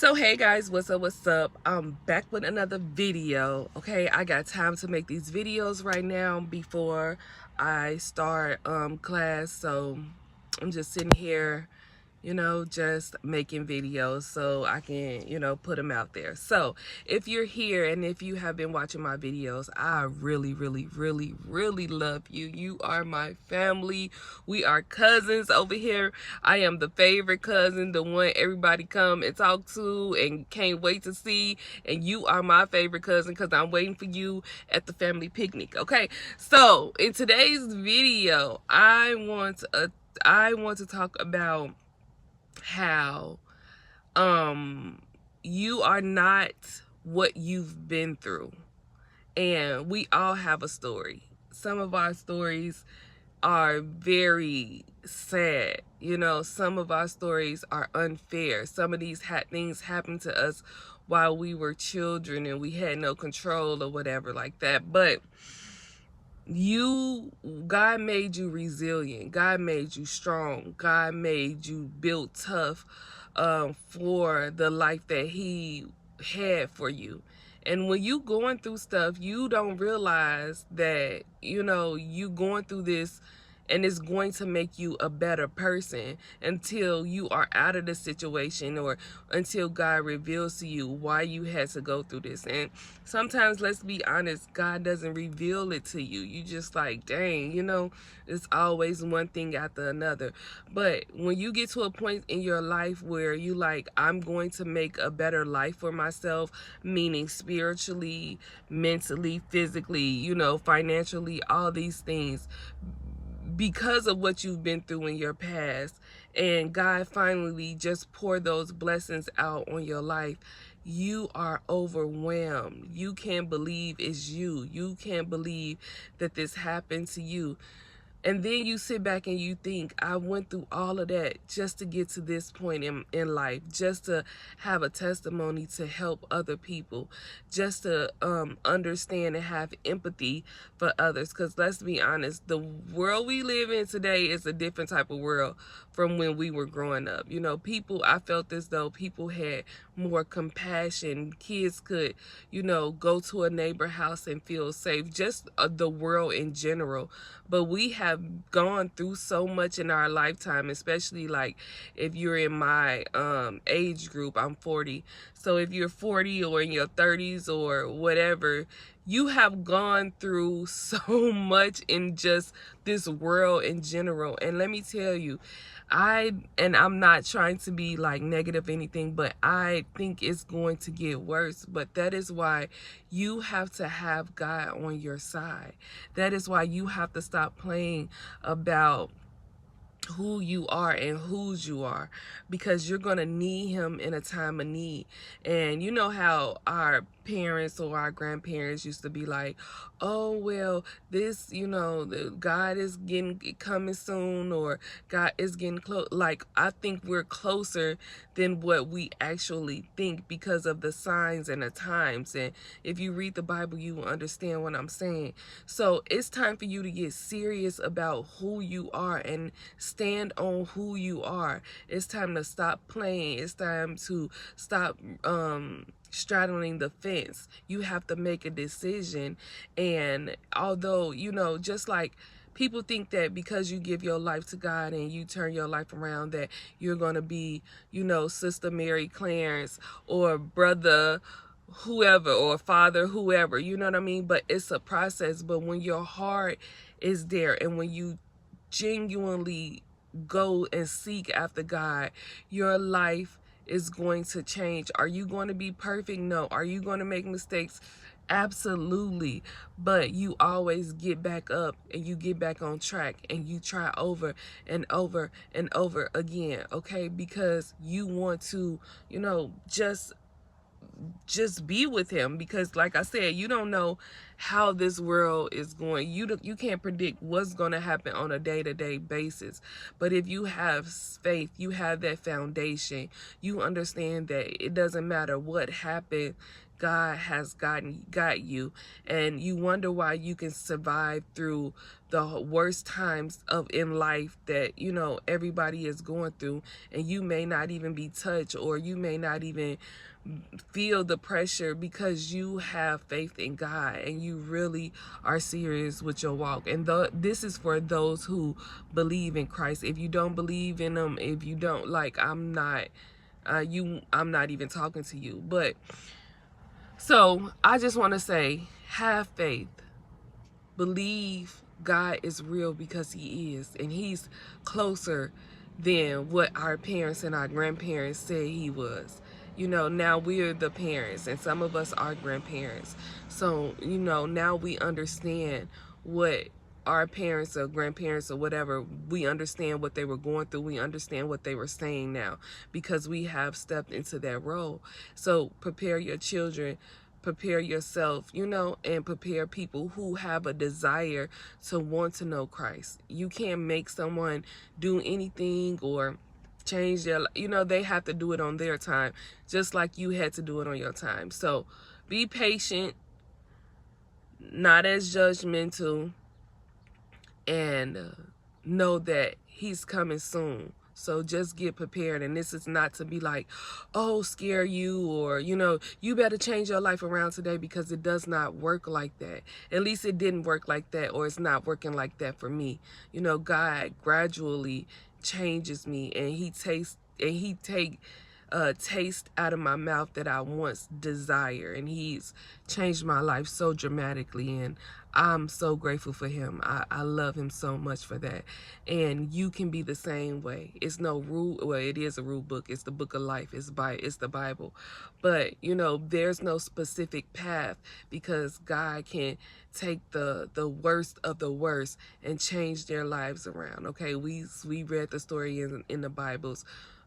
So hey guys, what's up? I'm back with another video. Okay, I got time to make these videos right now before I start class. So I'm just sitting here, just making videos so I can, put them out there. So if you're here and if you have been watching my videos, I really love you. You are my family. We are cousins over here. I am the favorite cousin, the one everybody come and talk to and can't wait to see. And you are my favorite cousin because I'm waiting for you at the family picnic. Okay, so in today's video, I want to talk about how you are not what you've been through, and we all have a story. Some of our stories are very sad, some of our stories are unfair. Some of these things happened to us while we were children and we had no control or whatever like that. But God made you resilient. God made you strong. God made you built tough for the life that he had for you. And when you going through stuff, you don't realize that, you going through this and it's going to make you a better person until you are out of the situation, or until God reveals to you why you had to go through this. And sometimes, let's be honest, God doesn't reveal it to you. You just like, dang, it's always one thing after another. But when you get to a point in your life where you like, I'm going to make a better life for myself, meaning spiritually, mentally, physically, financially, all these things, because of what you've been through in your past, and God finally just poured those blessings out on your life, you are overwhelmed. You can't believe it's you. You can't believe that this happened to you. And then you sit back and you think, I went through all of that just to get to this point in life, just to have a testimony to help other people, just to understand and have empathy for others. Because let's be honest, the world we live in today is a different type of world from when we were growing up. I felt as though people had more compassion. Kids could, go to a neighbor house and feel safe, just the world in general. But we have gone through so much in our lifetime, especially like if you're in my age group. I'm 40. So if you're 40 or in your 30s or whatever, you have gone through so much in just this world in general. And let me tell you, I'm not trying to be like negative or anything, but I think it's going to get worse. But that is why you have to have God on your side. That is why you have to stop playing about who you are and whose you are, because you're gonna need him in a time of need. And you know how our parents or our grandparents used to be like, oh well, this, God is coming soon, or God is getting close. Like, I think we're closer than what we actually think because of the signs and the times. And if you read the Bible, you will understand what I'm saying. So it's time for you to get serious about who you are and stand on who you are. It's time to stop playing. It's time to stop straddling the fence. You have to make a decision. And although, just like people think that because you give your life to God and you turn your life around, that you're going to be, Sister Mary Clarence or brother whoever or father whoever, you know what I mean? But it's a process. But when your heart is there and when you genuinely go and seek after God, your life is going to change. Are you going to be perfect? No. Are you going to make mistakes? Absolutely. But you always get back up and you get back on track and you try over and over and over again, okay? Because you want to, just be with him. Because like I said, you don't know how this world is going. You can't predict what's going to happen on a day-to-day basis. But if you have faith, you have that foundation, you understand that it doesn't matter what happened, God has got you, and you wonder why you can survive through the worst times in life that, you know, everybody is going through, and you may not even be touched, or you may not even feel the pressure, because you have faith in God and you really are serious with your walk. And this is for those who believe in Christ. If you don't believe in him, if you don't, like, I'm not even talking to you. But so I just want to say, have faith, believe God is real, because he is, and he's closer than what our parents and our grandparents said he was. You know, now we're the parents, and some of us are grandparents. So, you know, now we understand what our parents or grandparents or whatever, we understand what they were going through. We understand what they were saying now, because we have stepped into that role. So prepare your children, prepare yourself, you know, and prepare people who have a desire to want to know Christ. You can't make someone do anything or change their, you know, they have to do it on their time, just like you had to do it on your time. So be patient, not as judgmental, and know that he's coming soon. So just get prepared. And this is not to be like, oh, scare you, or, you know, you better change your life around today, because it does not work like that. At least it didn't work like that, or it's not working like that for me. You know, God gradually changes me, and he take taste out of my mouth that I once desired, and he's changed my life so dramatically, and I'm so grateful for him. I love him so much for that. And you can be the same way. It's no rule, well, it is a rule book. It's the book of life. It's the Bible. But, you know, there's no specific path, because God can take the worst of the worst and change their lives around. Okay, we read the story in the Bibles.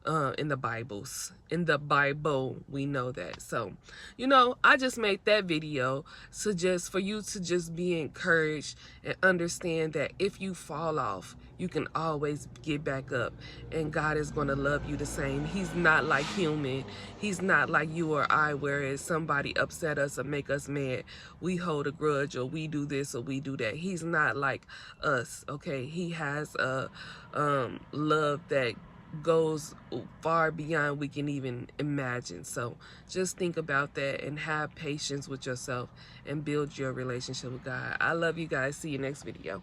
In the Bible, we know that. So, you know, I just made that video for you to just be encouraged and understand that if you fall off, you can always get back up, and God is going to love you the same. He's not like human. He's not like you or I, whereas somebody upset us or make us mad, we hold a grudge, or we do this or we do that. He's not like us, okay? He has a love that goes far beyond we can even imagine. So just think about that and have patience with yourself and build your relationship with God. I love you guys. See you next video.